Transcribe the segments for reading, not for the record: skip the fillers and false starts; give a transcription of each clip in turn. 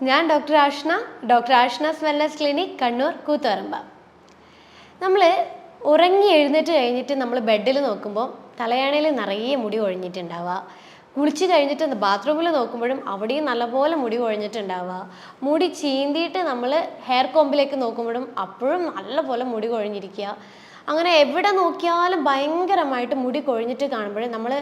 ഞാൻ doctor Ashna's wellness clinic, Kannur Koothuparamba. നമ്മൾ ഉറങ്ങി എഴുന്നേറ്റ് കഴിഞ്ഞിട്ട് നമ്മൾ ബെഡിൽ നോക്കുമ്പോൾ തലയാണയിൽ നിറയെ മുടി കൊഴിഞ്ഞിട്ടുണ്ടാവുക. കുളിച്ച് കഴിഞ്ഞിട്ട് ബാത്റൂമിൽ നോക്കുമ്പോഴും അവിടെയും നല്ലപോലെ മുടി കൊഴിഞ്ഞിട്ടുണ്ടാവുക. മുടി ചീന്തിയിട്ട് നമ്മൾ ഹെയർ കോമ്പിലേക്ക് നോക്കുമ്പോഴും അപ്പോഴും നല്ലപോലെ മുടി കൊഴിഞ്ഞിരിക്കുക. അങ്ങനെ എവിടെ നോക്കിയാലും ഭയങ്കരമായിട്ട് മുടി കൊഴിഞ്ഞിട്ട് കാണുമ്പോൾ നമ്മൾ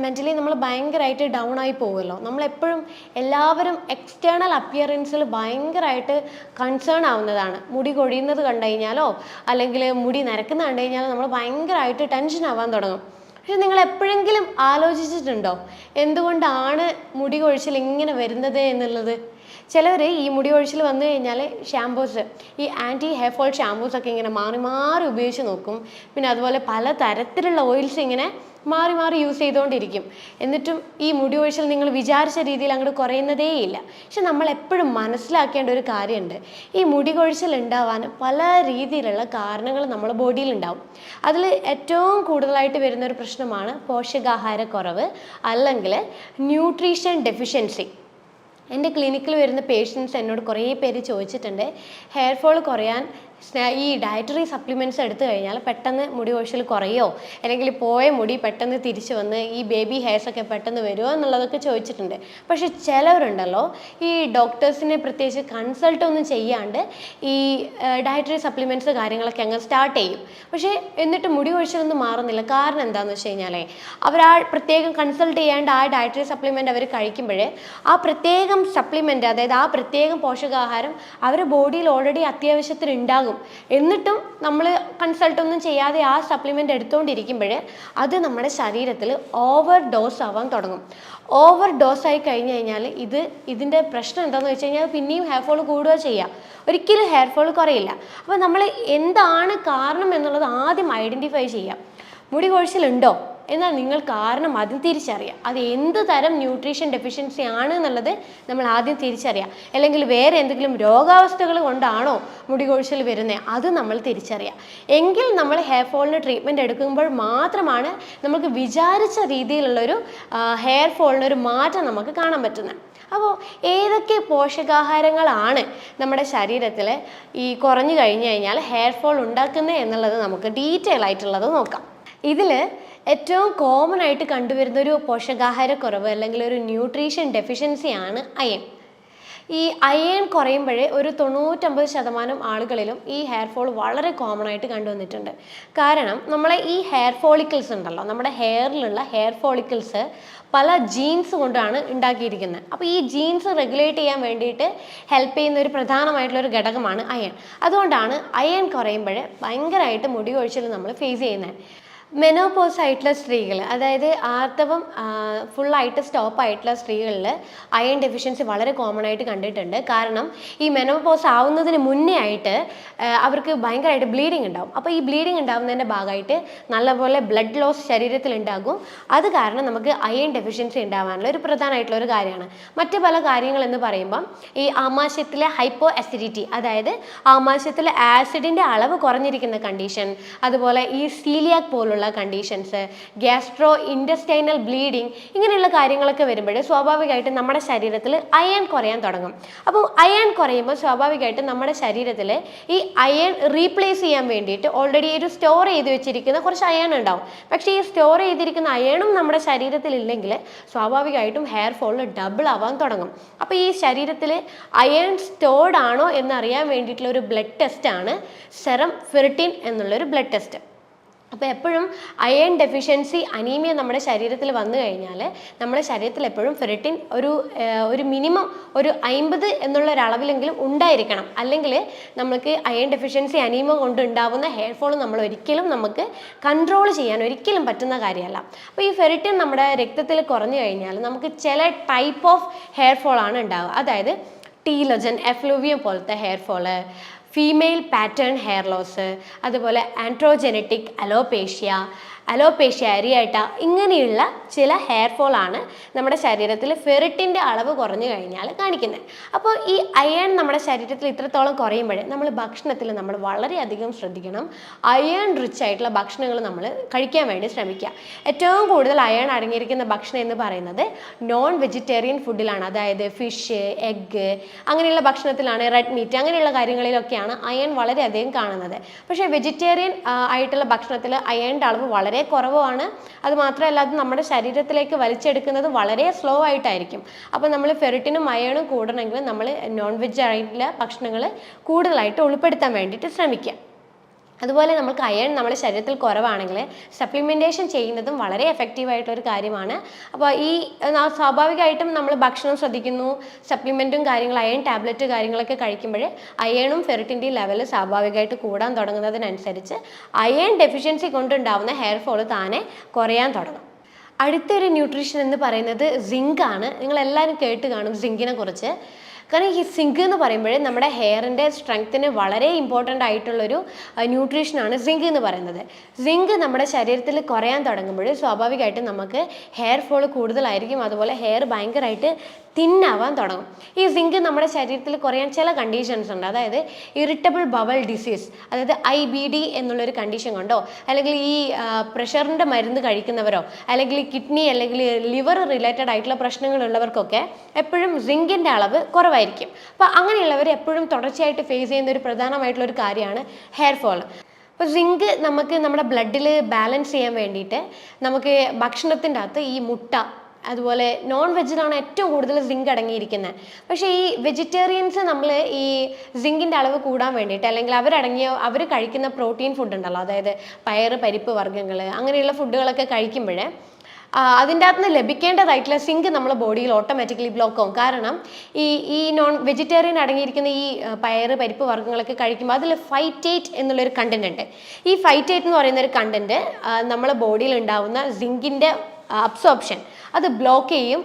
മെൻ്റലി നമ്മൾ ഭയങ്കരമായിട്ട് ഡൗൺ ആയി പോകുമല്ലോ. നമ്മളെപ്പോഴും എല്ലാവരും എക്സ്റ്റേണൽ അപ്പിയറൻസിൽ ഭയങ്കരമായിട്ട് കൺസേൺ ആവുന്നതാണ്. മുടി കൊഴിയുന്നത് കണ്ടു കഴിഞ്ഞാലോ അല്ലെങ്കിൽ മുടി നരക്കുന്നത് കണ്ടു കഴിഞ്ഞാലോ നമ്മൾ ഭയങ്കരമായിട്ട് ടെൻഷൻ ആവാൻ തുടങ്ങും. പക്ഷെ നിങ്ങൾ എപ്പോഴെങ്കിലും ആലോചിച്ചിട്ടുണ്ടോ എന്തുകൊണ്ടാണ് മുടി കൊഴിച്ചിൽ ഇങ്ങനെ വരുന്നത് എന്നുള്ളത്? ചിലവർ ഈ മുടി കൊഴിച്ചിൽ വന്നു കഴിഞ്ഞാൽ ഷാംപൂസ്, ഈ ആൻറ്റി ഹെയർ ഫോൾ ഷാംപൂസൊക്കെ ഇങ്ങനെ മാറി മാറി ഉപയോഗിച്ച് നോക്കും. പിന്നെ അതുപോലെ പല തരത്തിലുള്ള ഓയിൽസ് ഇങ്ങനെ മാറി മാറി യൂസ് ചെയ്തുകൊണ്ടിരിക്കും. എന്നിട്ടും ഈ മുടി കൊഴിച്ചിൽ നിങ്ങൾ വിചാരിച്ച രീതിയിൽ അങ്ങോട്ട് കുറയുന്നതേ ഇല്ല. പക്ഷെ നമ്മൾ എപ്പോഴും മനസ്സിലാക്കേണ്ട ഒരു കാര്യമുണ്ട്, ഈ മുടി കൊഴിച്ചിൽ ഉണ്ടാവാൻ പല രീതിയിലുള്ള കാരണങ്ങൾ നമ്മുടെ ബോഡിയിൽ ഉണ്ടാവും. അതിൽ ഏറ്റവും കൂടുതലായിട്ട് വരുന്നൊരു പ്രശ്നമാണ് പോഷകാഹാരക്കുറവ് അല്ലെങ്കിൽ ന്യൂട്രീഷൻ ഡെഫിഷ്യൻസി. എൻ്റെ ക്ലിനിക്കിൽ വരുന്ന പേഷ്യൻസ് എന്നോട് കുറേ പേര് ചോദിച്ചിട്ടുണ്ട്, ഹെയർ ഫോൾ കുറയാൻ ഈ ഡയറ്ററി സപ്ലിമെൻറ്റ്സ് എടുത്തു കഴിഞ്ഞാൽ പെട്ടെന്ന് മുടി കൊഴിച്ചിൽ കുറയോ, അല്ലെങ്കിൽ പോയ മുടി പെട്ടെന്ന് തിരിച്ചു വന്ന് ഈ ബേബി ഹെയർസൊക്കെ പെട്ടെന്ന് വരുമോ എന്നുള്ളതൊക്കെ ചോദിച്ചിട്ടുണ്ട്. പക്ഷെ ചിലവരുണ്ടല്ലോ ഈ ഡോക്ടേഴ്സിനെ പ്രത്യേകിച്ച് കൺസൾട്ട് ഒന്നും ചെയ്യാണ്ട് ഈ ഡയറ്ററി സപ്ലിമെൻറ്റ്സ് കാര്യങ്ങളൊക്കെ അങ്ങ് സ്റ്റാർട്ട് ചെയ്യും. പക്ഷേ എന്നിട്ട് മുടി കൊഴിച്ചിലൊന്നും മാറുന്നില്ല. കാരണം എന്താണെന്ന് വെച്ച് കഴിഞ്ഞാൽ അവർ ആ പ്രത്യേകം കൺസൾട്ട് ചെയ്യാണ്ട് ആ ഡയറ്ററി സപ്ലിമെൻറ്റ് അവർ കഴിക്കുമ്പോഴേ ആ പ്രത്യേകം സപ്ലിമെൻറ്റ്, അതായത് ആ പ്രത്യേകം പോഷകാഹാരം അവരുടെ ബോഡിയിൽ ഓൾറെഡി അത്യാവശ്യത്തിന് ഉണ്ടാകും. എന്നിട്ടും നമ്മൾ കൺസൾട്ടൊന്നും ചെയ്യാതെ ആ സപ്ലിമെൻ്റ് എടുത്തുകൊണ്ടിരിക്കുമ്പോൾ അത് നമ്മുടെ ശരീരത്തിൽ ഓവർ ഡോസ് ആവാൻ തുടങ്ങും. ഓവർ ഡോസ് ആയി കഴിഞ്ഞ് കഴിഞ്ഞാൽ ഇതിൻ്റെ പ്രശ്നം എന്താണെന്ന് വെച്ച് കഴിഞ്ഞാൽ പിന്നെയും ഹെയർ ഫോൾ കൂടുക ചെയ്യുക, ഒരിക്കലും ഹെയർ ഫോൾ കുറയില്ല. അപ്പോൾ നമ്മൾ എന്താണ് കാരണം എന്നുള്ളത് ആദ്യം ഐഡൻറ്റിഫൈ ചെയ്യാം. മുടി കൊഴിച്ചിലുണ്ടോ എന്നാൽ നിങ്ങൾ കാരണം ആദ്യം തിരിച്ചറിയാം. അത് എന്ത് തരം ന്യൂട്രീഷൻ ഡെഫിഷ്യൻസി ആണ് എന്നുള്ളത് നമ്മൾ ആദ്യം തിരിച്ചറിയാം. അല്ലെങ്കിൽ വേറെ എന്തെങ്കിലും രോഗാവസ്ഥകൾ കൊണ്ടാണോ മുടി കൊഴിച്ചിൽ വരുന്നത്, അത് നമ്മൾ തിരിച്ചറിയാം. എങ്കിൽ നമ്മൾ ഹെയർ ഫോളിന് ട്രീറ്റ്മെൻറ്റ് എടുക്കുമ്പോൾ മാത്രമാണ് നമുക്ക് വിചാരിച്ച രീതിയിലുള്ളൊരു ഹെയർ ഫോളിനൊരു മാറ്റം നമുക്ക് കാണാൻ പറ്റുന്നത്. അപ്പോൾ ഏതൊക്കെ പോഷകാഹാരങ്ങളാണ് നമ്മുടെ ശരീരത്തിൽ ഈ കുറഞ്ഞു കഴിഞ്ഞു കഴിഞ്ഞാൽ ഹെയർ ഫോൾ ഉണ്ടാക്കുന്നത് എന്നുള്ളത് നമുക്ക് ഡീറ്റെയിൽ ആയിട്ടുള്ളത് നോക്കാം. ഇതിൽ ഏറ്റവും കോമൺ ആയിട്ട് കണ്ടുവരുന്ന ഒരു പോഷകാഹാരക്കുറവ് അല്ലെങ്കിൽ ഒരു ന്യൂട്രീഷൻ ഡെഫിഷ്യൻസിയാണ് അയൺ. ഈ അയൺ കുറയുമ്പോഴേ ഒരു 99% ആളുകളിലും ഈ ഹെയർ ഫോൾ വളരെ കോമൺ ആയിട്ട് കണ്ടുവന്നിട്ടുണ്ട്. കാരണം നമ്മളെ ഈ ഹെയർ ഫോളിക്കിൾസ് ഉണ്ടല്ലോ, നമ്മുടെ ഹെയറിലുള്ള ഹെയർ ഫോളിക്കിൾസ് പല ജീൻസ് കൊണ്ടാണ് ഉണ്ടാക്കിയിരിക്കുന്നത്. അപ്പോൾ ഈ ജീൻസ് റെഗുലേറ്റ് ചെയ്യാൻ വേണ്ടിയിട്ട് ഹെൽപ്പ് ചെയ്യുന്ന ഒരു പ്രധാനമായിട്ടുള്ളൊരു ഘടകമാണ് അയൺ. അതുകൊണ്ടാണ് അയൺ കുറയുമ്പോൾ ഭയങ്കരമായിട്ട് മുടി കൊഴിച്ചിൽ നമ്മൾ ഫേസ് ചെയ്യുന്നത്. മെനോപോസ് ആയിട്ടുള്ള സ്ത്രീകൾ, അതായത് ആർത്തവം ഫുള്ളായിട്ട് സ്റ്റോപ്പ് ആയിട്ടുള്ള സ്ത്രീകളിൽ അയൺ ഡെഫിഷ്യൻസി വളരെ കോമൺ ആയിട്ട് കണ്ടിട്ടുണ്ട്. കാരണം ഈ മെനോപോസ് ആവുന്നതിന് മുന്നേ ആയിട്ട് അവർക്ക് ഭയങ്കരമായിട്ട് ബ്ലീഡിങ് ഉണ്ടാവും. അപ്പോൾ ഈ ബ്ലീഡിങ് ഉണ്ടാവുന്നതിൻ്റെ ഭാഗമായിട്ട് നല്ലപോലെ ബ്ലഡ് ലോസ് ശരീരത്തിൽ ഉണ്ടാകും. അത് കാരണം നമുക്ക് അയൺ ഡെഫിഷ്യൻസി ഉണ്ടാവാനുള്ള ഒരു പ്രധാനമായിട്ടുള്ള ഒരു കാര്യമാണ്. മറ്റ് പല കാര്യങ്ങൾ എന്ന് പറയുമ്പം ഈ ആമാശയത്തിലെ ഹൈപ്പോ അസിഡിറ്റി, അതായത് ആമാശയത്തിലെ ആസിഡിൻ്റെ അളവ് കുറഞ്ഞിരിക്കുന്ന കണ്ടീഷൻ, അതുപോലെ ഈ സീലിയാക് പോലുള്ള കണ്ടീഷൻസ്, ഗ്യാസ്ട്രോ ഇൻറ്റസ്റ്റൈനൽ ബ്ലീഡിങ്, ഇങ്ങനെയുള്ള കാര്യങ്ങളൊക്കെ വരുമ്പോൾ സ്വാഭാവികമായിട്ടും നമ്മുടെ ശരീരത്തിൽ അയൺ കുറയാൻ തുടങ്ങും. അപ്പോൾ അയൺ കുറയുമ്പോൾ സ്വാഭാവികമായിട്ടും നമ്മുടെ ശരീരത്തിൽ ഈ അയൺ റീപ്ലേസ് ചെയ്യാൻ വേണ്ടിയിട്ട് ഓൾറെഡി ഒരു സ്റ്റോർ ചെയ്ത് വെച്ചിരിക്കുന്ന കുറച്ച് അയൺ ഉണ്ടാവും. പക്ഷേ ഈ സ്റ്റോർ ചെയ്തിരിക്കുന്ന അയണും നമ്മുടെ ശരീരത്തിൽ ഇല്ലെങ്കിൽ സ്വാഭാവികമായിട്ടും ഹെയർ ഫോൾ ഡബിൾ ആവാൻ തുടങ്ങും. അപ്പോൾ ഈ ശരീരത്തിൽ അയൺ സ്റ്റോർഡ് ആണോ എന്നറിയാൻ വേണ്ടിയിട്ടുള്ള ഒരു ബ്ലഡ് ടെസ്റ്റാണ് സെറം ഫെറിറ്റിൻ എന്നുള്ളൊരു ബ്ലഡ് ടെസ്റ്റ്. അപ്പോൾ എപ്പോഴും അയൺ ഡെഫിഷ്യൻസി അനീമിയ നമ്മുടെ ശരീരത്തിൽ വന്നു കഴിഞ്ഞാൽ നമ്മുടെ ശരീരത്തിൽ എപ്പോഴും ഫെറിറ്റിൻ ഒരു മിനിമം ഒരു 50 എന്നുള്ള ഒരളവിലെങ്കിലും ഉണ്ടായിരിക്കണം. അല്ലെങ്കിൽ നമുക്ക് അയൺ ഡെഫിഷ്യൻസി അനീമിയ കൊണ്ട് ഉണ്ടാവുന്ന ഹെയർ ഫോൾ നമുക്ക് കൺട്രോൾ ചെയ്യാൻ ഒരിക്കലും പറ്റുന്ന കാര്യമല്ല. അപ്പോൾ ഈ ഫെറിറ്റിൻ നമ്മുടെ രക്തത്തിൽ കുറഞ്ഞു കഴിഞ്ഞാൽ നമുക്ക് ചില ടൈപ്പ് ഓഫ് ഹെയർ ഫോൾ ആണ് ഉണ്ടാവുക. അതായത് ടീലോജൻ എഫ്ലൂവിയം പോലത്തെ hair fall, female pattern hair loss, അതുപോലെ ആൻഡ്രോജെനറ്റിക് അലോപേഷ്യ, അലോപേഷ്യ, അരിയാട്ട, ഇങ്ങനെയുള്ള ചില ഹെയർ ഫോൾ ആണ് നമ്മുടെ ശരീരത്തിൽ ഫെറിറ്റിൻ്റെ അളവ് കുറഞ്ഞു കഴിഞ്ഞാൽ കാണിക്കുന്നത്. അപ്പോൾ ഈ അയൺ നമ്മുടെ ശരീരത്തിൽ ഇത്രത്തോളം കുറയുമ്പോഴേ നമ്മൾ ഭക്ഷണത്തിൽ നമ്മൾ വളരെയധികം ശ്രദ്ധിക്കണം. അയൺ റിച്ച് ആയിട്ടുള്ള ഭക്ഷണങ്ങൾ നമ്മൾ കഴിക്കാൻ വേണ്ടി ശ്രമിക്കുക. ഏറ്റവും കൂടുതൽ അയൺ അടങ്ങിയിരിക്കുന്ന ഭക്ഷണം എന്ന് പറയുന്നത് നോൺ വെജിറ്റേറിയൻ ഫുഡിലാണ്. അതായത് ഫിഷ്, എഗ്ഗ് അങ്ങനെയുള്ള ഭക്ഷണത്തിലാണ്, റെഡ് മീറ്റ് അങ്ങനെയുള്ള കാര്യങ്ങളിലൊക്കെയാണ് അയൺ വളരെയധികം കാണുന്നത്. പക്ഷേ വെജിറ്റേറിയൻ ആയിട്ടുള്ള ഭക്ഷണത്തിൽ അയണിൻ്റെ അളവ് വളരെ കുറവാണ്. അത് മാത്രമല്ല അത് നമ്മുടെ ശരീരത്തിലേക്ക് വലിച്ചെടുക്കുന്നത് വളരെ സ്ലോ ആയിട്ടായിരിക്കും. അപ്പോൾ നമ്മൾ ഫെറിറ്റിനും അയണും കൂടണമെങ്കിൽ നമ്മൾ നോൺ വെജ് ആയിട്ടുള്ള ഭക്ഷണങ്ങൾ കൂടുതലായിട്ട് ഉൾപ്പെടുത്താൻ വേണ്ടിയിട്ട് ശ്രമിക്കുക. അതുപോലെ നമുക്ക് അയൺ നമ്മുടെ ശരീരത്തിൽ കുറവാണെങ്കിൽ സപ്ലിമെൻറ്റേഷൻ ചെയ്യുന്നതും വളരെ എഫക്റ്റീവായിട്ടൊരു കാര്യമാണ്. അപ്പോൾ ഈ സ്വാഭാവികമായിട്ടും നമ്മൾ ഭക്ഷണം ശ്രദ്ധിക്കുന്നു, സപ്ലിമെൻറ്റും കാര്യങ്ങൾ, അയൺ ടാബ്ലറ്റ് കാര്യങ്ങളൊക്കെ കഴിക്കുമ്പോൾ അയണും ഫെറിറ്റിൻ്റെയും ലെവൽ സ്വാഭാവികമായിട്ട് കൂടാൻ തുടങ്ങുന്നതിനനുസരിച്ച് അയൺ ഡെഫിഷ്യൻസി കൊണ്ടുണ്ടാവുന്ന ഹെയർ ഫോൾ താനെ കുറയാൻ തുടങ്ങും. അടുത്തൊരു ന്യൂട്രീഷൻ എന്ന് പറയുന്നത് സിങ്ക് ആണ്. നിങ്ങളെല്ലാവരും കേട്ട് കാണും സിങ്കിനെ കുറിച്ച്. കാരണം ഈ സിങ്ക് എന്ന് പറയുമ്പോൾ നമ്മുടെ ഹെയറിൻ്റെ സ്ട്രെങ്ത്തിന് വളരെ ഇമ്പോർട്ടൻ്റ് ആയിട്ടുള്ളൊരു ന്യൂട്രീഷനാണ് സിങ്ക് എന്ന് പറയുന്നത്. സിങ്ക് നമ്മുടെ ശരീരത്തിൽ കുറയാൻ തുടങ്ങുമ്പോൾ സ്വാഭാവികമായിട്ടും നമുക്ക് ഹെയർ ഫോൾ കൂടുതലായിരിക്കും. അതുപോലെ ഹെയർ ഭയങ്കരമായിട്ട് തിന്നാവാൻ തുടങ്ങും. ഈ സിങ്ക് നമ്മുടെ ശരീരത്തിൽ കുറയാൻ ചില കണ്ടീഷൻസ് ഉണ്ട്. അതായത് ഇറിറ്റബിൾ ബവൽ ഡിസീസ്, അതായത് IBD എന്നുള്ളൊരു കണ്ടീഷൻ കൊണ്ടോ, അല്ലെങ്കിൽ ഈ പ്രഷറിൻ്റെ മരുന്ന് കഴിക്കുന്നവരോ, അല്ലെങ്കിൽ കിഡ്നി അല്ലെങ്കിൽ ലിവർ റിലേറ്റഡ് ആയിട്ടുള്ള പ്രശ്നങ്ങളുള്ളവർക്കൊക്കെ എപ്പോഴും സിങ്കിൻ്റെ അളവ് കുറവായിരിക്കും. അപ്പോൾ അങ്ങനെയുള്ളവർ എപ്പോഴും തുടർച്ചയായിട്ട് ഫേസ് ചെയ്യുന്ന ഒരു പ്രധാനമായിട്ടുള്ളൊരു കാര്യമാണ് ഹെയർ ഫോൾ. അപ്പോൾ സിങ്ക് നമുക്ക് നമ്മുടെ ബ്ലഡിൽ ബാലൻസ് ചെയ്യാൻ വേണ്ടിയിട്ട് നമുക്ക് ഭക്ഷണത്തിൻ്റെ അകത്ത് ഈ മുട്ട, അതുപോലെ നോൺ വെജിലാണ് ഏറ്റവും കൂടുതൽ സിങ്ക് അടങ്ങിയിരിക്കുന്നത്. പക്ഷേ ഈ വെജിറ്റേറിയൻസ് നമ്മൾ ഈ സിങ്കിൻ്റെ അളവ് കൂടാൻ വേണ്ടിയിട്ട്, അല്ലെങ്കിൽ അവർ കഴിക്കുന്ന പ്രോട്ടീൻ ഫുഡ് ഉണ്ടല്ലോ, അതായത് പയറ്, പരിപ്പ് വർഗ്ഗങ്ങൾ അങ്ങനെയുള്ള ഫുഡുകളൊക്കെ കഴിക്കുമ്പോൾ അതിൻ്റെ അകത്ത് നിന്ന് ലഭിക്കേണ്ടതായിട്ടുള്ള സിങ്ക് നമ്മുടെ ബോഡിയിൽ ഓട്ടോമാറ്റിക്കലി ബ്ലോക്ക് ആവും. കാരണം ഈ നോൺ വെജിറ്റേറിയൻ അടങ്ങിയിരിക്കുന്ന ഈ പയറ്, പരിപ്പ് വർഗ്ഗങ്ങളൊക്കെ കഴിക്കുമ്പോൾ അതിൽ ഫൈറ്റേറ്റ് എന്നുള്ളൊരു കണ്ടന്റ് ഉണ്ട്. ഈ ഫൈറ്റേറ്റ് എന്ന് പറയുന്ന ഒരു കണ്ടന്റ് നമ്മുടെ ബോഡിയിൽ ഉണ്ടാവുന്ന സിങ്കിൻ്റെ അബ്സോർപ്ഷൻ അത് ബ്ലോക്ക് ചെയ്യും.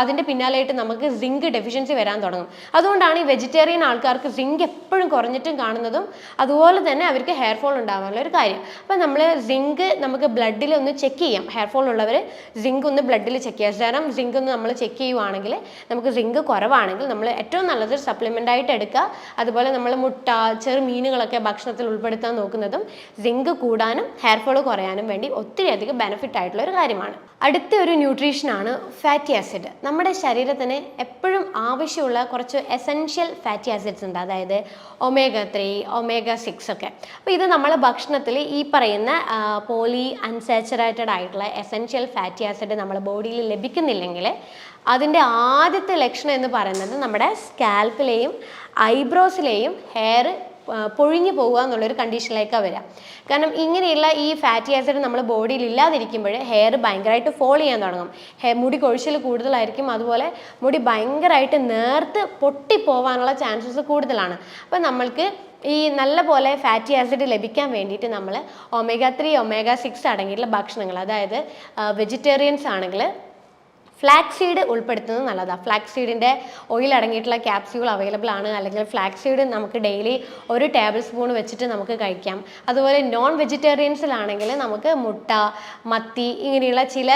അതിൻ്റെ പിന്നാലെയായിട്ട് നമുക്ക് സിങ്ക് ഡെഫിഷ്യൻസി വരാൻ തുടങ്ങും. അതുകൊണ്ടാണ് ഈ വെജിറ്റേറിയൻ ആൾക്കാർക്ക് സിങ്ക് എപ്പോഴും കുറഞ്ഞിട്ടും കാണുന്നതും, അതുപോലെ തന്നെ അവർക്ക് ഹെയർ ഫോൾ ഉണ്ടാകാനുള്ള ഒരു കാര്യം. അപ്പോൾ നമ്മൾ സിങ്ക് നമുക്ക് ബ്ലഡിൽ ഒന്ന് ചെക്ക് ചെയ്യാം. ഹെയർ ഫോൾ ഉള്ളവർ സിങ്ക് ഒന്ന് ബ്ലഡിൽ ചെക്ക് ചെയ്യുക. സെറം സിങ്ക് ഒന്ന് നമ്മൾ ചെക്ക് ചെയ്യുവാണെങ്കിൽ നമുക്ക് സിങ്ക് കുറവാണെങ്കിൽ നമ്മൾ ഏറ്റവും നല്ലത് സപ്ലിമെൻ്റ് ആയിട്ട് എടുക്കുക. അതുപോലെ നമ്മൾ മുട്ട, ചെറു മീനുകളൊക്കെ ഭക്ഷണത്തിൽ ഉൾപ്പെടുത്താൻ നോക്കുന്നതും സിങ്ക് കൂടാനും ഹെയർ ഫോൾ കുറയാനും വേണ്ടി ഒത്തിരി അധികം ബെനിഫിറ്റ് ആയിട്ടുള്ള ഒരു കാര്യമാണ്. അടുത്ത ഒരു ന്യൂട്രീഷനാണ് ഫാറ്റി ആസിഡ്. നമ്മുടെ ശരീരത്തിന് എപ്പോഴും ആവശ്യമുള്ള കുറച്ച് എസെൻഷ്യൽ ഫാറ്റി ആസിഡ്സ് ഉണ്ട്. അതായത് omega-3, omega-6 ഒക്കെ. അപ്പോൾ ഇത് നമ്മൾ ഭക്ഷണത്തിൽ ഈ പറയുന്ന പോളി അൺസാച്ചുറേറ്റഡ് ആയിട്ടുള്ള എസെൻഷ്യൽ ഫാറ്റി ആസിഡ് നമ്മുടെ ബോഡിയിൽ ലഭിക്കുന്നില്ലെങ്കിൽ അതിൻ്റെ ആദ്യത്തെ ലക്ഷണം എന്ന് പറയുന്നത് നമ്മുടെ സ്കാൽപ്പിലെയും ഐബ്രോസിലെയും ഹെയർ പൊഴിഞ്ഞു പോകുക എന്നുള്ളൊരു കണ്ടീഷനിലേക്കാണ് വരിക. കാരണം ഇങ്ങനെയുള്ള ഈ ഫാറ്റി ആസിഡ് നമ്മൾ ബോഡിയിൽ ഇല്ലാതിരിക്കുമ്പോൾ ഹെയർ ഭയങ്കരമായിട്ട് ഫോൾ ചെയ്യാൻ തുടങ്ങും. മുടി കൊഴിച്ചിൽ കൂടുതലായിരിക്കും. അതുപോലെ മുടി ഭയങ്കരമായിട്ട് നേർത്ത് പൊട്ടിപ്പോവാനുള്ള ചാൻസസ് കൂടുതലാണ്. അപ്പം നമ്മൾക്ക് ഈ നല്ല പോലെ ഫാറ്റി ആസിഡ് ലഭിക്കാൻ വേണ്ടിയിട്ട് നമ്മൾ omega-3, omega-6 അടങ്ങിയിട്ടുള്ള ഭക്ഷണങ്ങൾ, അതായത് വെജിറ്റേറിയൻസ് ആണെങ്കിൽ ഫ്ലാക്സ് സീഡ് ഉൾപ്പെടുത്തുന്നത് നല്ലതാണ്. ഫ്ലാക്സ് സീഡിൻ്റെ ഓയിൽ അടങ്ങിയിട്ടുള്ള ക്യാപ്സ്യൂൾ അവൈലബിൾ ആണ്. അല്ലെങ്കിൽ ഫ്ലാക്സ് സീഡ് നമുക്ക് ഡെയിലി 1 ടേബിൾ സ്പൂൺ വെച്ചിട്ട് നമുക്ക് കഴിക്കാം. അതുപോലെ നോൺ വെജിറ്റേറിയൻസിലാണെങ്കിൽ നമുക്ക് മുട്ട, മത്തി ഇങ്ങനെയുള്ള ചില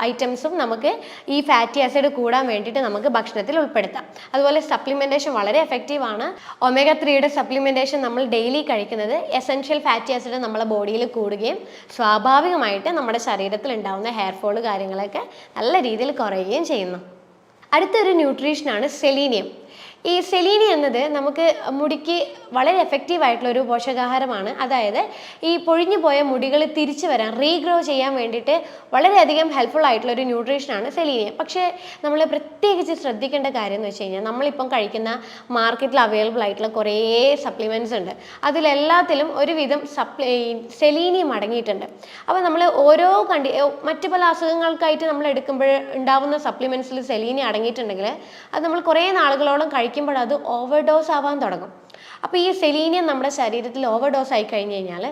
ഐറ്റംസും നമുക്ക് ഈ ഫാറ്റി ആസിഡ് കൂടാൻ വേണ്ടിയിട്ട് നമുക്ക് ഭക്ഷണത്തിൽ ഉൾപ്പെടുത്താം. അതുപോലെ സപ്ലിമെൻറ്റേഷൻ വളരെ എഫക്റ്റീവാണ്. omega-3യുടെ സപ്ലിമെൻറ്റേഷൻ നമ്മൾ ഡെയിലി കഴിക്കുന്നത് എസെൻഷ്യൽ ഫാറ്റി ആസിഡ് നമ്മളെ ബോഡിയിൽ കൂടുകയും സ്വാഭാവികമായിട്ട് നമ്മുടെ ശരീരത്തിൽ ഉണ്ടാകുന്ന ഹെയർ ഫോൾ കാര്യങ്ങളൊക്കെ നല്ല രീതിയിൽ കുറയുകയും ചെയ്യുന്നു. അടുത്തൊരു ന്യൂട്രീഷനാണ് സെലീനിയം. ഈ സെലീനിയം എന്നത് നമുക്ക് മുടിക്ക് വളരെ എഫക്റ്റീവ് ആയിട്ടുള്ള ഒരു പോഷകാഹാരമാണ്. അതായത് ഈ പൊഴിഞ്ഞു പോയ മുടികൾ തിരിച്ചു വരാൻ, റീഗ്രോ ചെയ്യാൻ വേണ്ടിയിട്ട് വളരെയധികം ഹെൽപ്ഫുൾ ആയിട്ടുള്ള ഒരു ന്യൂട്രീഷനാണ് സെലീനിയം. പക്ഷേ നമ്മൾ പ്രത്യേകിച്ച് ശ്രദ്ധിക്കേണ്ട കാര്യം എന്ന് വെച്ച് കഴിഞ്ഞാൽ നമ്മളിപ്പം കഴിക്കുന്ന മാർക്കറ്റിൽ അവൈലബിൾ ആയിട്ടുള്ള കുറേ സപ്ലിമെൻറ്റ്സ് ഉണ്ട്. അതിലെല്ലാത്തിലും ഒരുവിധം സെലീനിയം അടങ്ങിയിട്ടുണ്ട്. അപ്പോൾ നമ്മൾ ഓരോ മറ്റു പല അസുഖങ്ങൾക്കായിട്ട് നമ്മൾ എടുക്കുമ്പോൾ ഉണ്ടാവുന്ന സപ്ലിമെൻറ്റ്സിൽ സെലീനിയം അടങ്ങിയിട്ടുണ്ടെങ്കിൽ അത് നമ്മൾ കുറേ നാളുകളോളം കഴിക്കുമ്പോൾ അത് ഓവർഡോസ് ആവാൻ തുടങ്ങും. അപ്പോൾ ഈ സെലീനിയം നമ്മുടെ ശരീരത്തിൽ ഓവർഡോസ് ആയി കഴിഞ്ഞ് കഴിഞ്ഞാൽ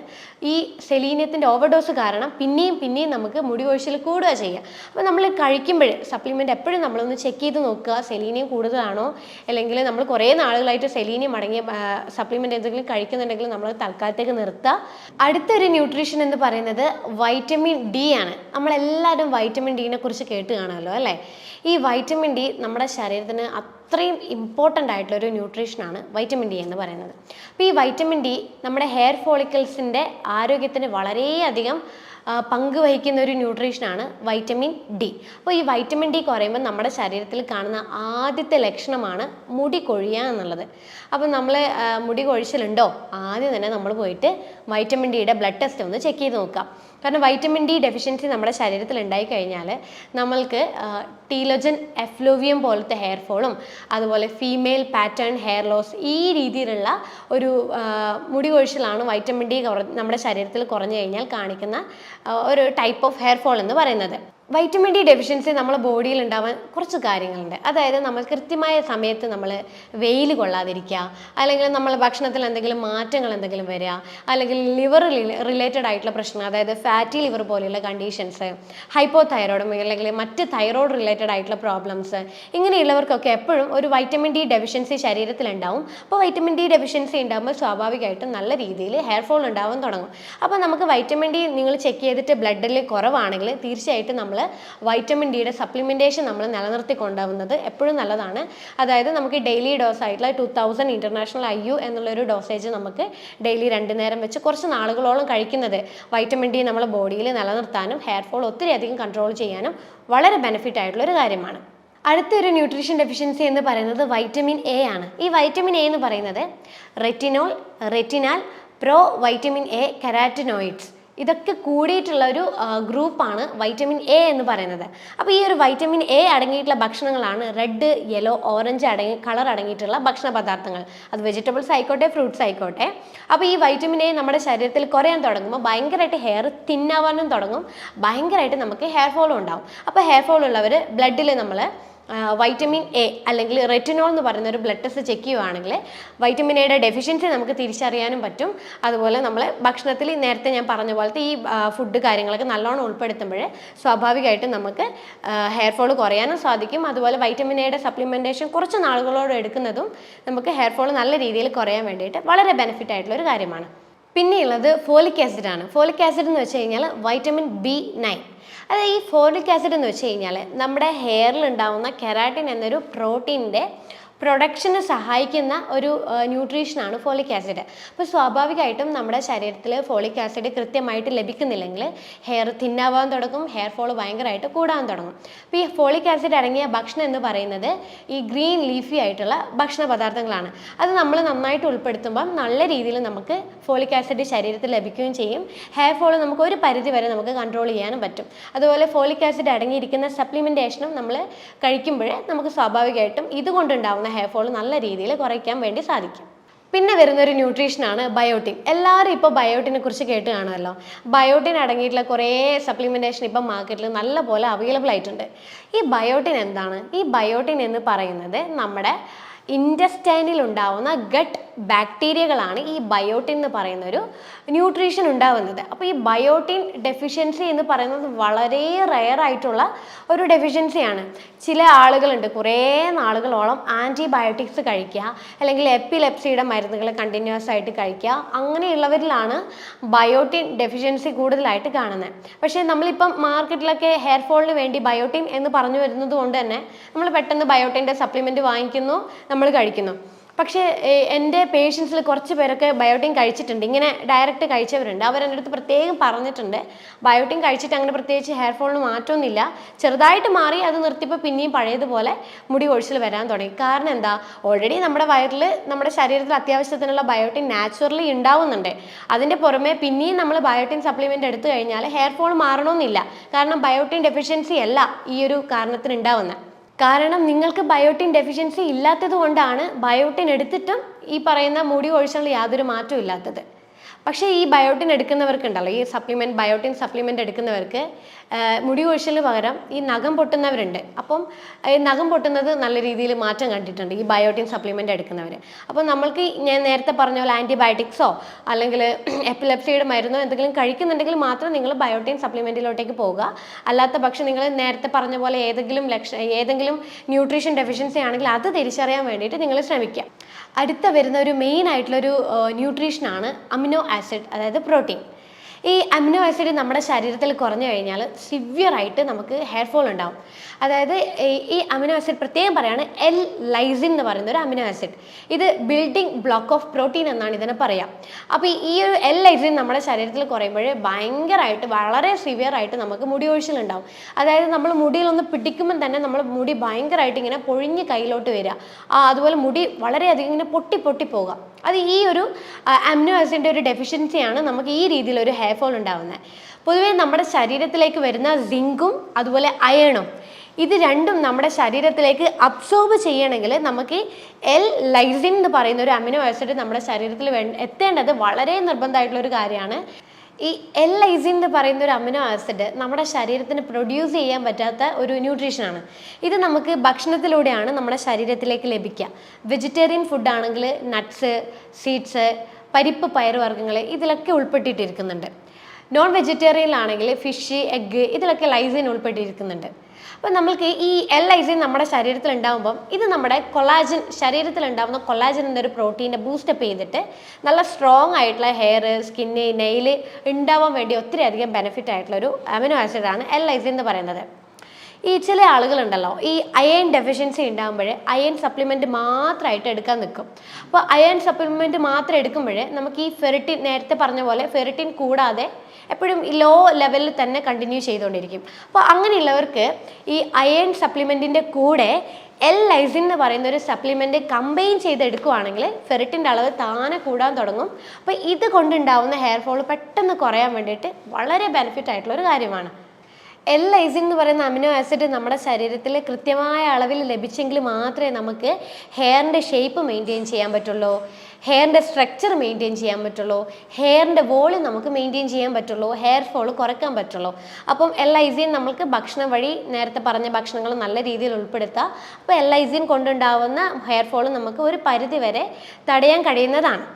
ഈ സെലീനിയത്തിൻ്റെ ഓവർഡോസ് കാരണം പിന്നെയും നമുക്ക് മുടി കൊഴിച്ചിൽ കൂടുക ചെയ്യുക. അപ്പോൾ നമ്മൾ കഴിക്കുമ്പോൾ സപ്ലിമെൻ്റ് എപ്പോഴും നമ്മളൊന്ന് ചെക്ക് ചെയ്ത് നോക്കുക, സെലീനിയം കൂടുതലാണോ, അല്ലെങ്കിൽ നമ്മൾ കുറേ നാളുകളായിട്ട് സെലീനിയം അടങ്ങിയ സപ്ലിമെൻ്റ് എന്തെങ്കിലും കഴിക്കുന്നുണ്ടെങ്കിൽ നമ്മൾ തൽക്കാലത്തേക്ക് നിർത്തുക. അടുത്തൊരു ന്യൂട്രീഷൻ എന്ന് പറയുന്നത് വൈറ്റമിൻ ഡി ആണ്. നമ്മളെല്ലാവരും വൈറ്റമിൻ ഡിനെ കുറിച്ച് കേട്ട് കാണുമല്ലോ അല്ലേ. ഈ വൈറ്റമിൻ ഡി നമ്മുടെ ശരീരത്തിന് അത്രയും ഇമ്പോർട്ടൻ്റ് ആയിട്ടുള്ളൊരു ന്യൂട്രീഷനാണ് വൈറ്റമിൻ ഡി എന്ന് പറയുന്നത്. അപ്പോൾ ഈ വൈറ്റമിൻ ഡി നമ്മുടെ ഹെയർ ഫോളിക്കിൾസിൻ്റെ ആരോഗ്യത്തിന് വളരെയധികം പങ്ക് വഹിക്കുന്ന ഒരു ന്യൂട്രീഷനാണ് വൈറ്റമിൻ ഡി. അപ്പോൾ ഈ വൈറ്റമിൻ ഡി കുറയുമ്പോൾ നമ്മുടെ ശരീരത്തിൽ കാണുന്ന ആദ്യത്തെ ലക്ഷണമാണ് മുടി കൊഴിയുക എന്നുള്ളത്. അപ്പോൾ നമ്മൾ മുടി കൊഴിച്ചിലുണ്ടോ, ആദ്യം തന്നെ നമ്മൾ പോയിട്ട് വൈറ്റമിൻ ഡിയുടെ ബ്ലഡ് ടെസ്റ്റ് ഒന്ന് ചെക്ക് ചെയ്ത് നോക്കാം. കാരണം വൈറ്റമിൻ ഡി ഡെഫിഷ്യൻസി നമ്മുടെ ശരീരത്തിൽ ഉണ്ടായി കഴിഞ്ഞാൽ നമ്മൾക്ക് ടീലോജൻ എഫ്ലൂവിയം പോലത്തെ ഹെയർ ഫോളും അതുപോലെ ഫീമെയിൽ പാറ്റേൺ ഹെയർ ലോസ് ഈ രീതിയിലുള്ള ഒരു മുടി കൊഴിച്ചിലാണ് വൈറ്റമിൻ ഡി നമ്മുടെ ശരീരത്തിൽ കുറഞ്ഞു കഴിഞ്ഞാൽ കാണിക്കുന്ന ഒരു ടൈപ്പ് ഓഫ് ഹെയർ ഫോൾ എന്ന് പറയുന്നത്. വൈറ്റമിൻ ഡി ഡെഫിഷ്യൻസി നമ്മുടെ ബോഡിയിൽ ഉണ്ടാവാൻ കുറച്ച് കാര്യങ്ങളുണ്ട്. അതായത് നമ്മൾ കൃത്യമായ സമയത്ത് നമ്മൾ വെയിൽ കൊള്ളാതിരിക്കുക, അല്ലെങ്കിൽ നമ്മൾ ഭക്ഷണത്തിൽ എന്തെങ്കിലും മാറ്റങ്ങൾ എന്തെങ്കിലും വരിക, അല്ലെങ്കിൽ ലിവർ റിലേറ്റഡ് ആയിട്ടുള്ള പ്രശ്നം, അതായത് ഫാറ്റി ലിവർ പോലെയുള്ള കണ്ടീഷൻസ്, ഹൈപ്പോതൈറോയിഡും അല്ലെങ്കിൽ മറ്റ് തൈറോയ്ഡ് റിലേറ്റഡ് ആയിട്ടുള്ള പ്രോബ്ലംസ്, ഇങ്ങനെയുള്ളവർക്കൊക്കെ എപ്പോഴും ഒരു വൈറ്റമിൻ ഡി ഡെഫിഷ്യൻസി ശരീരത്തിലുണ്ടാവും. അപ്പോൾ വൈറ്റമിൻ ഡി ഡെഫിഷ്യൻസി ഉണ്ടാകുമ്പോൾ സ്വാഭാവികമായിട്ടും നല്ല രീതിയിൽ ഹെയർ ഫോൾ ഉണ്ടാവാൻ തുടങ്ങും. അപ്പോൾ നമുക്ക് വൈറ്റമിൻ ഡി നിങ്ങൾ ചെക്ക് ചെയ്തിട്ട് ബ്ലഡിൽ കുറവാണെങ്കിൽ തീർച്ചയായിട്ടും നമ്മൾ വൈറ്റമിൻ ഡിയുടെ സപ്ലിമെൻറ്റേഷൻ നമ്മൾ നിലനിർത്തി കൊണ്ടുപോകുന്നത് എപ്പോഴും നല്ലതാണ്. അതായത് നമുക്ക് ഡെയിലി ഡോസ് ആയിട്ടുള്ള 2000 ഇൻ്റർനാഷണൽ IU എന്നുള്ളൊരു ഡോസേജ് നമുക്ക് ഡെയിലി 2 നേരം വെച്ച് കുറച്ച് നാളുകളോളം കഴിക്കുന്നത് വൈറ്റമിൻ ഡി നമ്മുടെ ബോഡിയിൽ നിലനിർത്താനും ഹെയർ ഫോൾ ഒത്തിരി അധികം കൺട്രോൾ ചെയ്യാനും വളരെ ബെനിഫിറ്റ് ആയിട്ടുള്ളൊരു കാര്യമാണ്. അടുത്തൊരു ന്യൂട്രീഷൻ ഡെഫിഷ്യൻസി എന്ന് പറയുന്നത് വൈറ്റമിൻ എ ആണ്. ഈ വൈറ്റമിൻ എ എന്ന് പറയുന്നത് retinol, retinal, pro vitamin A, carotenoids ഇതൊക്കെ കൂടിയിട്ടുള്ള ഒരു ഗ്രൂപ്പാണ് വൈറ്റമിൻ എ എന്ന് പറയുന്നത്. അപ്പോൾ ഈ ഒരു വൈറ്റമിൻ എ അടങ്ങിയിട്ടുള്ള ഭക്ഷണങ്ങളാണ് റെഡ്, യെല്ലോ, ഓറഞ്ച് കളർ അടങ്ങിയിട്ടുള്ള ഭക്ഷണ പദാർത്ഥങ്ങൾ. അത് വെജിറ്റബിൾസ് ആയിക്കോട്ടെ, ഫ്രൂട്ട്സ് ആയിക്കോട്ടെ. അപ്പോൾ ഈ വൈറ്റമിൻ എ നമ്മുടെ ശരീരത്തിൽ കുറയാൻ തുടങ്ങുമ്പോൾ ഭയങ്കരമായിട്ട് ഹെയർ തിന്നാവാനും തുടങ്ങും, ഭയങ്കരമായിട്ട് നമുക്ക് ഹെയർ ഫോളും ഉണ്ടാവും. അപ്പോൾ ഹെയർ ഫോൾ ഉള്ളവർ ബ്ലഡിൽ നമ്മൾ വൈറ്റമിൻ എ അല്ലെങ്കിൽ റെറ്റിനോൾ എന്ന് പറയുന്ന ഒരു ബ്ലഡ് ടെസ്റ്റ് ചെക്ക് ചെയ്യുകയാണെങ്കിൽ വൈറ്റമിൻ എയുടെ ഡെഫിഷ്യൻസി നമുക്ക് തിരിച്ചറിയാനും പറ്റും. അതുപോലെ നമ്മൾ ഭക്ഷണത്തിൽ നേരത്തെ ഞാൻ പറഞ്ഞ പോലത്തെ ഈ ഫുഡ് കാര്യങ്ങളൊക്കെ നല്ലോണം ഉൾപ്പെടുത്തുമ്പോൾ സ്വാഭാവികമായിട്ടും നമുക്ക് ഹെയർ ഫോൾ കുറയാനും സാധിക്കും. അതുപോലെ വൈറ്റമിൻ എയുടെ സപ്ലിമെൻറ്റേഷൻ കുറച്ച് നാളുകളോട് എടുക്കുന്നതും നമുക്ക് ഹെയർ ഫോൾ നല്ല രീതിയിൽ കുറയാൻ വേണ്ടിയിട്ട് വളരെ ബെനിഫിറ്റ് ആയിട്ടുള്ള ഒരു കാര്യമാണ്. പിന്നെയുള്ളത് ഫോളിക് ആസിഡ് ആണ്. ഫോളിക് ആസിഡ് എന്ന് വെച്ച് കഴിഞ്ഞാൽ വൈറ്റമിൻ B9. അതായത് ഈ ഫോളിക് ആസിഡ് എന്ന് വെച്ച് കഴിഞ്ഞാൽ നമ്മുടെ ഹെയറിൽ ഉണ്ടാകുന്ന കെരാറ്റിൻ എന്നൊരു പ്രോട്ടീൻ്റെ പ്രൊഡക്ഷന് സഹായിക്കുന്ന ഒരു ന്യൂട്രീഷനാണ് ഫോളിക് ആസിഡ്. അപ്പോൾ സ്വാഭാവികമായിട്ടും നമ്മുടെ ശരീരത്തിൽ ഫോളിക് ആസിഡ് കൃത്യമായിട്ട് ലഭിക്കുന്നില്ലെങ്കിൽ ഹെയർ തിന്നാവാൻ തുടങ്ങും, ഹെയർ ഫോൾ ഭയങ്കരമായിട്ട് കൂടാൻ തുടങ്ങും. അപ്പോൾ ഈ ഫോളിക് ആസിഡ് അടങ്ങിയ ഭക്ഷണം എന്ന് പറയുന്നത് ഈ ഗ്രീൻ ലീഫി ആയിട്ടുള്ള ഭക്ഷണ പദാർത്ഥങ്ങളാണ്. അത് നമ്മൾ നന്നായിട്ട് ഉൾപ്പെടുത്തുമ്പം നല്ല രീതിയിൽ നമുക്ക് ഫോളിക് ആസിഡ് ശരീരത്തിൽ ലഭിക്കുകയും ചെയ്യും. ഹെയർ ഫോൾ നമുക്ക് ഒരു പരിധി വരെ നമുക്ക് കൺട്രോൾ ചെയ്യാനും പറ്റും. അതുപോലെ ഫോളിക് ആസിഡ് അടങ്ങിയിരിക്കുന്ന സപ്ലിമെൻറ്റേഷനും നമ്മൾ കഴിക്കുമ്പോൾ നമുക്ക് സ്വാഭാവികമായിട്ടും ഇതുകൊണ്ടുണ്ടാവുന്ന ഹെയർ ഫോൾ നല്ല രീതിയിൽ കുറയ്ക്കാൻ വേണ്ടി സാധിക്കും. പിന്നെ വരുന്നൊരു ന്യൂട്രീഷനാണ് ബയോട്ടിൻ. എല്ലാവരും ഇപ്പോൾ ബയോട്ടിനെ കുറിച്ച് കേട്ട് കാണുമല്ലോ. ബയോട്ടിൻ അടങ്ങിയിട്ടുള്ള കുറേ സപ്ലിമെൻറ്റേഷൻ ഇപ്പം മാർക്കറ്റിൽ നല്ല പോലെ അവൈലബിൾ ആയിട്ടുണ്ട്. ഈ ബയോട്ടിൻ എന്താണ്? ഈ ബയോട്ടിൻ എന്ന് പറയുന്നത് നമ്മുടെ ഇൻറ്റസ്റ്റൈനിൽ ഉണ്ടാവുന്ന ഗട്ട് ബാക്ടീരിയകളാണ് ഈ ബയോട്ടിൻ എന്ന് പറയുന്ന ഒരു ന്യൂട്രീഷൻ ഉണ്ടാവുന്നത്. അപ്പോൾ ഈ ബയോട്ടിൻ ഡെഫിഷ്യൻസി എന്ന് പറയുന്നത് വളരെ റെയർ ആയിട്ടുള്ള ഒരു ഡെഫിഷ്യൻസിയാണ്. ചില ആളുകളുണ്ട് കുറേ നാളുകളോളം ആൻറ്റിബയോട്ടിക്സ് കഴിക്കുക, അല്ലെങ്കിൽ എപ്പിലെപ്സിയുടെ മരുന്നുകൾ കണ്ടിന്യൂസ് ആയിട്ട് കഴിക്കുക, അങ്ങനെയുള്ളവരിലാണ് ബയോട്ടിൻ ഡെഫിഷ്യൻസി കൂടുതലായിട്ട് കാണുന്നത്. പക്ഷേ നമ്മളിപ്പം മാർക്കറ്റിലൊക്കെ ഹെയർ ഫോളിന് വേണ്ടി ബയോട്ടിൻ എന്ന് പറഞ്ഞു വരുന്നത് കൊണ്ട് തന്നെ നമ്മൾ പെട്ടെന്ന് ബയോട്ടിൻ്റെ സപ്ലിമെൻറ്റ് വാങ്ങിക്കുന്നു, നമ്മൾ കഴിക്കുന്നു. പക്ഷേ എൻ്റെ പേഷ്യൻസിൽ കുറച്ച് പേരൊക്കെ ബയോട്ടിൻ കഴിച്ചിട്ടുണ്ട്, ഇങ്ങനെ ഡയറക്റ്റ് കഴിച്ചവരുണ്ട്. അവരെൻ്റെ അടുത്ത് പ്രത്യേകം പറഞ്ഞിട്ടുണ്ട് ബയോട്ടിൻ കഴിച്ചിട്ട് അങ്ങനെ പ്രത്യേകിച്ച് ഹെയർ ഫോളിന് മാറ്റമൊന്നുമില്ല, ചെറുതായിട്ട് മാറി, അത് നിർത്തിയപ്പോൾ പിന്നെയും പഴയതുപോലെ മുടി കൊഴിച്ചിൽ വരാൻ തുടങ്ങി. കാരണം എന്താ, ഓൾറെഡി നമ്മുടെ വയറിൽ നമ്മുടെ ശരീരത്തിൽ അത്യാവശ്യത്തിനുള്ള ബയോട്ടിൻ നാച്ചുറലി ഉണ്ടാവുന്നുണ്ട്. അതിൻ്റെ പുറമെ പിന്നെയും നമ്മൾ ബയോട്ടിൻ സപ്ലിമെൻ്റ് എടുത്തു കഴിഞ്ഞാൽ ഹെയർ ഫോൾ മാറണമെന്നില്ല. കാരണം ബയോട്ടിൻ ഡെഫിഷ്യൻസി അല്ല ഈ ഒരു കാരണത്തിന് ഉണ്ടാവുന്നത്. കാരണം നിങ്ങൾക്ക് ബയോട്ടിൻ ഡെഫിഷ്യൻസി ഇല്ലാത്തത് കൊണ്ടാണ് ബയോട്ടിൻ എടുത്തിട്ടും ഈ പറയുന്ന മുടി കൊഴിച്ചിൽ യാതൊരു മാറ്റവും ഇല്ലാത്തത്. പക്ഷേ ഈ ബയോട്ടിൻ എടുക്കുന്നവർക്കുണ്ടല്ലോ, ഈ ബയോട്ടിൻ സപ്ലിമെൻ്റ് എടുക്കുന്നവർക്ക് മുടി കൊഴിച്ചിലിന് പകരം ഈ നഖം പൊട്ടുന്നവരുണ്ട്. അപ്പം ഈ നഖം പൊട്ടുന്നത് നല്ല രീതിയിൽ മാറ്റം കണ്ടിട്ടുണ്ട് ഈ ബയോട്ടിൻ സപ്ലിമെൻ്റ് എടുക്കുന്നവർ. അപ്പം നമ്മൾക്ക് ഞാൻ നേരത്തെ പറഞ്ഞ പോലെ ആൻറ്റിബയോട്ടിക്സോ അല്ലെങ്കിൽ എപ്പിലെപ്സിയുടെ മരുന്നോ എന്തെങ്കിലും കഴിക്കുന്നുണ്ടെങ്കിൽ മാത്രം നിങ്ങൾ ബയോട്ടിൻ സപ്ലിമെൻറ്റിലോട്ടേക്ക് പോവുക. അല്ലാത്ത പക്ഷം നിങ്ങൾ നേരത്തെ പറഞ്ഞ പോലെ ഏതെങ്കിലും ന്യൂട്രീഷൻ ഡെഫിഷ്യൻസി ആണെങ്കിൽ അത് തിരിച്ചറിയാൻ വേണ്ടിയിട്ട് നിങ്ങൾ ശ്രമിക്കുക. അടുത്ത വരുന്ന ഒരു മെയിൻ ആയിട്ടുള്ളൊരു ന്യൂട്രീഷനാണ് അമിനോ ആസിഡ്, അതായത് പ്രോട്ടീൻ. ഈ അമിനോ ആസിഡ് നമ്മുടെ ശരീരത്തിൽ കുറഞ്ഞു കഴിഞ്ഞാൽ സിവിയറായിട്ട് നമുക്ക് ഹെയർ ഫോൾ ഉണ്ടാവും. അതായത് ഈ അമിനോ ആസിഡ് പ്രത്യേകം പറയാണ് L-ലൈസിൻ എന്ന് പറയുന്ന ഒരു അമിനോ ആസിഡ്. ഇത് ബിൽഡിംഗ് ബ്ലോക്ക് ഓഫ് പ്രോട്ടീൻ എന്നാണ് ഇതിനെ പറയാം. അപ്പോൾ ഈ ഒരു L-ലൈസിൻ നമ്മുടെ ശരീരത്തിൽ കുറയുമ്പോൾ ഭയങ്കരമായിട്ട് വളരെ സിവിയറായിട്ട് നമുക്ക് മുടി കൊഴിച്ചിലുണ്ടാവും. അതായത് നമ്മൾ മുടിയിലൊന്ന് പിടിക്കുമ്പോൾ തന്നെ നമ്മൾ മുടി ഭയങ്കരമായിട്ട് ഇങ്ങനെ പൊഴിഞ്ഞ് കയ്യിലോട്ട് വരിക, അതുപോലെ മുടി വളരെയധികം ഇങ്ങനെ പൊട്ടി പോകുക. അത് ഈ ഒരു അമിനോ ആസിഡിൻ്റെ ഒരു ഡെഫിഷ്യൻസിയാണ് നമുക്ക് ഈ രീതിയിലൊരു ഹെയർ ഫോൾ ഉണ്ടാവുന്നത്. പൊതുവേ നമ്മുടെ ശരീരത്തിലേക്ക് വരുന്ന സിങ്കും അതുപോലെ അയണും ഇത് രണ്ടും നമ്മുടെ ശരീരത്തിലേക്ക് അബ്സോർബ് ചെയ്യണമെങ്കിൽ നമുക്ക് L-ലൈസിൻ എന്ന് പറയുന്ന ഒരു അമിനോ ആസിഡ് നമ്മുടെ ശരീരത്തിൽ എത്തേണ്ടത് വളരെ നിർബന്ധമായിട്ടുള്ളൊരു കാര്യമാണ്. ഈ L-ലൈസിൻ എന്ന് പറയുന്ന ഒരു അമിനോ ആസിഡ് നമ്മുടെ ശരീരത്തിന് പ്രൊഡ്യൂസ് ചെയ്യാൻ പറ്റാത്ത ഒരു ന്യൂട്രീഷനാണ്. ഇത് നമുക്ക് ഭക്ഷണത്തിലൂടെയാണ് നമ്മുടെ ശരീരത്തിലേക്ക് ലഭിക്കുക. വെജിറ്റേറിയൻ ഫുഡാണെങ്കിൽ നട്ട്സ്, സീഡ്സ്, പരിപ്പ്, പയറുവർഗ്ഗങ്ങൾ ഇതിലൊക്കെ ഉൾപ്പെട്ടിട്ടിരിക്കുന്നുണ്ട്. നോൺ വെജിറ്റേറിയനിലാണെങ്കിൽ ഫിഷ്, എഗ്ഗ് ഇതിലൊക്കെ ലൈസിൻ ഉൾപ്പെട്ടിരിക്കുന്നുണ്ട്. അപ്പോൾ നമ്മൾക്ക് ഈ L-ലൈസിൻ നമ്മുടെ ശരീരത്തിൽ ഉണ്ടാകുമ്പം ഇത് നമ്മുടെ കൊളാജൻ, ശരീരത്തിൽ ഉണ്ടാകുന്ന കൊളാജൻ എന്നൊരു പ്രോട്ടീനെ ബൂസ്റ്റപ്പ് ചെയ്തിട്ട് നല്ല സ്ട്രോങ് ആയിട്ടുള്ള ഹെയർ, സ്കിന്ന്, നെയിൽ ഉണ്ടാവാൻ വേണ്ടി ഒത്തിരി അധികം ബെനിഫിറ്റ് ആയിട്ടുള്ളൊരു അമിനോ ആസിഡാണ് L-ലൈസിൻ എന്ന് പറയുന്നത്. ഈ ചില ആളുകളുണ്ടല്ലോ ഈ അയൺ ഡെഫിഷ്യൻസി ഉണ്ടാകുമ്പോൾ അയൺ സപ്ലിമെൻറ്റ് മാത്രമായിട്ട് എടുക്കാൻ നിൽക്കും. അപ്പോൾ അയൺ സപ്ലിമെൻറ്റ് മാത്രം എടുക്കുമ്പോൾ നമുക്ക് ഈ ഫെറിറ്റിൻ, നേരത്തെ പറഞ്ഞ പോലെ ഫെറിറ്റിൻ കൂടാതെ എപ്പോഴും ലോ ലെവലിൽ തന്നെ കണ്ടിന്യൂ ചെയ്തുകൊണ്ടിരിക്കും. അപ്പോൾ അങ്ങനെയുള്ളവർക്ക് ഈ അയൺ സപ്ലിമെൻറ്റിൻ്റെ കൂടെ L-ലൈസിൻ എന്ന് പറയുന്ന ഒരു സപ്ലിമെൻറ്റ് കമ്പൈൻ ചെയ്തെടുക്കുകയാണെങ്കിൽ ഫെറിറ്റിൻ്റെ അളവ് താനെ കൂടാൻ തുടങ്ങും. അപ്പോൾ ഇത് കൊണ്ടുണ്ടാവുന്ന ഹെയർ ഫോൾ പെട്ടെന്ന് കുറയാൻ വേണ്ടിയിട്ട് വളരെ ബെനിഫിറ്റ് ആയിട്ടുള്ളൊരു കാര്യമാണ്. L-ലൈസിൻ എന്ന് പറയുന്ന അമിനോ ആസിഡ് നമ്മുടെ ശരീരത്തിൽ കൃത്യമായ അളവിൽ ലഭിച്ചെങ്കിൽ മാത്രമേ നമുക്ക് ഹെയറിൻ്റെ ഷേപ്പ് മെയിൻറ്റെയിൻ ചെയ്യാൻ പറ്റുള്ളൂ, ഹെയറിൻ്റെ സ്ട്രക്ചർ മെയിൻറ്റെയിൻ ചെയ്യാൻ പറ്റുള്ളൂ, ഹെയറിൻ്റെ വോളിയം നമുക്ക് മെയിൻറ്റെയിൻ ചെയ്യാൻ പറ്റുള്ളൂ, ഹെയർ ഫോൾ കുറയ്ക്കാൻ പറ്റുള്ളൂ. അപ്പം L-ലൈസിൻ നമുക്ക് ഭക്ഷണം വഴി നേരത്തെ പറഞ്ഞ ഭക്ഷണങ്ങൾ നല്ല രീതിയിൽ ഉൾപ്പെടുത്തുക. അപ്പോൾ L-ലൈസിൻ കൊണ്ടുണ്ടാവുന്ന ഹെയർ ഫോൾ നമുക്ക് ഒരു പരിധി വരെ തടയാൻ കഴിയുന്നതാണ്.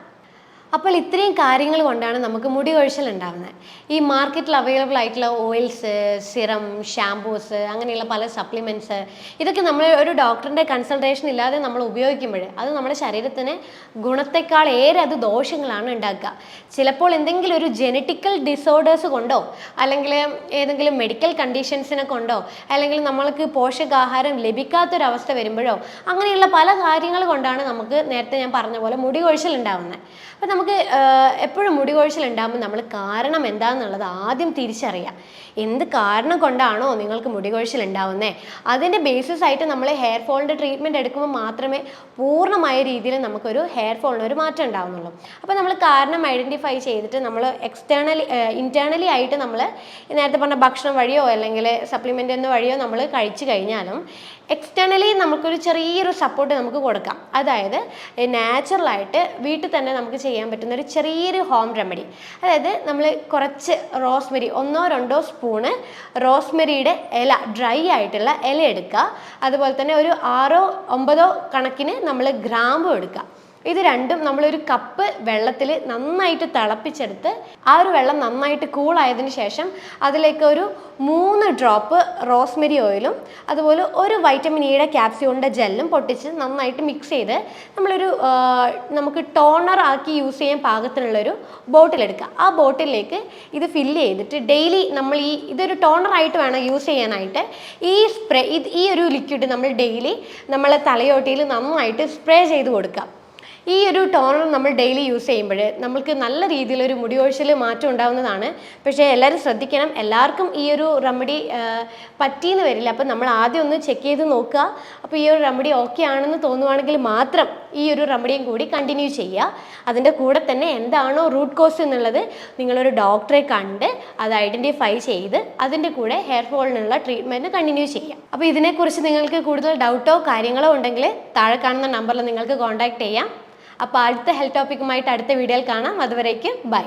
അപ്പോൾ ഇത്രയും കാര്യങ്ങൾ കൊണ്ടാണ് നമുക്ക് മുടി കൊഴിച്ചിൽ ഉണ്ടാകുന്നത്. ഈ മാർക്കറ്റിൽ അവൈലബിൾ ആയിട്ടുള്ള ഓയിൽസ്, സിറം, ഷാംപൂസ്, അങ്ങനെയുള്ള പല സപ്ലിമെൻറ്റ്സ് ഇതൊക്കെ നമ്മൾ ഒരു ഡോക്ടറിൻ്റെ കൺസൾട്ടേഷൻ ഇല്ലാതെ നമ്മൾ ഉപയോഗിക്കുമ്പോൾ അത് നമ്മുടെ ശരീരത്തിന് ഗുണത്തെക്കാൾ ഏറെ അത് ദോഷങ്ങളാണ് ഉണ്ടാക്കുക. ചിലപ്പോൾ എന്തെങ്കിലും ഒരു ജെനറ്റിക്കൽ ഡിസോർഡേഴ്സ് കൊണ്ടോ അല്ലെങ്കിൽ ഏതെങ്കിലും മെഡിക്കൽ കണ്ടീഷൻസിനെ കൊണ്ടോ അല്ലെങ്കിൽ നമ്മൾക്ക് പോഷകാഹാരം ലഭിക്കാത്തൊരവസ്ഥ വരുമ്പോഴോ അങ്ങനെയുള്ള പല കാര്യങ്ങൾ കൊണ്ടാണ് നമുക്ക് നേരത്തെ ഞാൻ പറഞ്ഞ പോലെ മുടി കൊഴിച്ചിൽ ഉണ്ടാകുന്നത്. അപ്പോൾ നമുക്ക് എപ്പോഴും മുടി കൊഴിച്ചിൽ ഉണ്ടാകുമ്പോൾ നമ്മൾ കാരണം എന്താണെന്നുള്ളത് ആദ്യം തിരിച്ചറിയാം. എന്ത് കാരണം കൊണ്ടാണോ നിങ്ങൾക്ക് മുടി കൊഴിച്ചിൽ ഉണ്ടാവുന്നത് അതിൻ്റെ ബേസിസ് ആയിട്ട് നമ്മൾ ഹെയർ ഫോളിൻ്റെ ട്രീറ്റ്മെൻറ്റ് എടുക്കുമ്പോൾ മാത്രമേ പൂർണ്ണമായ രീതിയിൽ നമുക്കൊരു ഹെയർ ഫോളിന് ഒരു മാറ്റം ഉണ്ടാവുന്നുള്ളൂ. അപ്പോൾ നമ്മൾ കാരണം ഐഡൻറ്റിഫൈ ചെയ്തിട്ട് നമ്മൾ ഇൻറ്റേർണലി ആയിട്ട് നമ്മൾ നേരത്തെ പറഞ്ഞ ഭക്ഷണം വഴിയോ അല്ലെങ്കിൽ സപ്ലിമെൻ്റ് എന്ന വഴിയോ നമ്മൾ കഴിച്ചു കഴിഞ്ഞാലും എക്സ്റ്റേണലി നമുക്കൊരു ചെറിയൊരു സപ്പോർട്ട് നമുക്ക് കൊടുക്കാം. അതായത് നാച്ചുറലായിട്ട് വീട്ടിൽ തന്നെ നമുക്ക് ചെയ്യാൻ പറ്റുന്ന ഒരു ചെറിയൊരു ഹോം റെമഡി. അതായത് നമ്മൾ കുറച്ച് റോസ്മെരി 1-2 സ്പൂണ് റോസ്മെരിയുടെ ഇല, ഡ്രൈ ആയിട്ടുള്ള ഇല എടുക്കുക. അതുപോലെ തന്നെ ഒരു 6-9 കണക്കിന് നമ്മൾ ഗ്രാമ്പും എടുക്കുക. ഇത് രണ്ടും നമ്മളൊരു കപ്പ് വെള്ളത്തിൽ നന്നായിട്ട് തിളപ്പിച്ചെടുത്ത് ആ ഒരു വെള്ളം നന്നായിട്ട് കൂളായതിന് ശേഷം അതിലേക്ക് ഒരു 3 ഡ്രോപ്പ് റോസ്മെരി ഓയിലും അതുപോലെ ഒരു വൈറ്റമിൻ ഇയുടെ ക്യാപ്സ്യൂളിൻ്റെ ജെല്ലും പൊട്ടിച്ച് നന്നായിട്ട് മിക്സ് ചെയ്ത് നമുക്ക് ടോണർ ആക്കി യൂസ് ചെയ്യാൻ പാകത്തിനുള്ളൊരു ബോട്ടിലെടുക്കുക. ആ ബോട്ടിലേക്ക് ഇത് ഫില്ല് ചെയ്തിട്ട് ഡെയിലി നമ്മൾ ഇതൊരു ടോണറായിട്ട് വേണം യൂസ് ചെയ്യാനായിട്ട്. ഈ ഒരു ലിക്വിഡ് നമ്മൾ ഡെയിലി നമ്മളെ തലയോട്ടിയിൽ നന്നായിട്ട് സ്പ്രേ ചെയ്ത് കൊടുക്കുക. ഈ ഒരു ടോണർ നമ്മൾ ഡെയിലി യൂസ് ചെയ്യുമ്പോൾ നമുക്ക് നല്ല രീതിയിലൊരു മുടി കൊഴിച്ചിൽ മാറ്റം ഉണ്ടാകുന്നതാണ്. പക്ഷേ എല്ലാവരും ശ്രദ്ധിക്കണം, എല്ലാവർക്കും ഈ ഒരു റെമഡി പറ്റിയെന്ന് വരില്ല. അപ്പോൾ നമ്മൾ ആദ്യം ഒന്ന് ചെക്ക് ചെയ്ത് നോക്കുക. അപ്പോൾ ഈ ഒരു റെമഡി ഓക്കെ ആണെന്ന് തോന്നുവാണെങ്കിൽ മാത്രം ഈ ഒരു റെമഡിയും കൂടി കണ്ടിന്യൂ ചെയ്യുക. അതിൻ്റെ കൂടെ തന്നെ എന്താണോ റൂട്ട് കോസ് എന്നുള്ളത് നിങ്ങളൊരു ഡോക്ടറെ കണ്ട് അത് ഐഡൻറ്റിഫൈ ചെയ്ത് അതിൻ്റെ കൂടെ ഹെയർ ഫോളിനുള്ള ട്രീറ്റ്മെൻറ്റ് കണ്ടിന്യൂ ചെയ്യാം. അപ്പോൾ ഇതിനെക്കുറിച്ച് നിങ്ങൾക്ക് കൂടുതൽ ഡൗട്ടോ കാര്യങ്ങളോ ഉണ്ടെങ്കിൽ താഴെ കാണുന്ന നമ്പറിൽ നിങ്ങൾക്ക് കോൺടാക്റ്റ് ചെയ്യാം. അപ്പോൾ അടുത്ത ഹെൽത്ത് ടോപ്പിക്കുമായിട്ട് അടുത്ത വീഡിയോയിൽ കാണാം. അതുവരേക്കും ബൈ.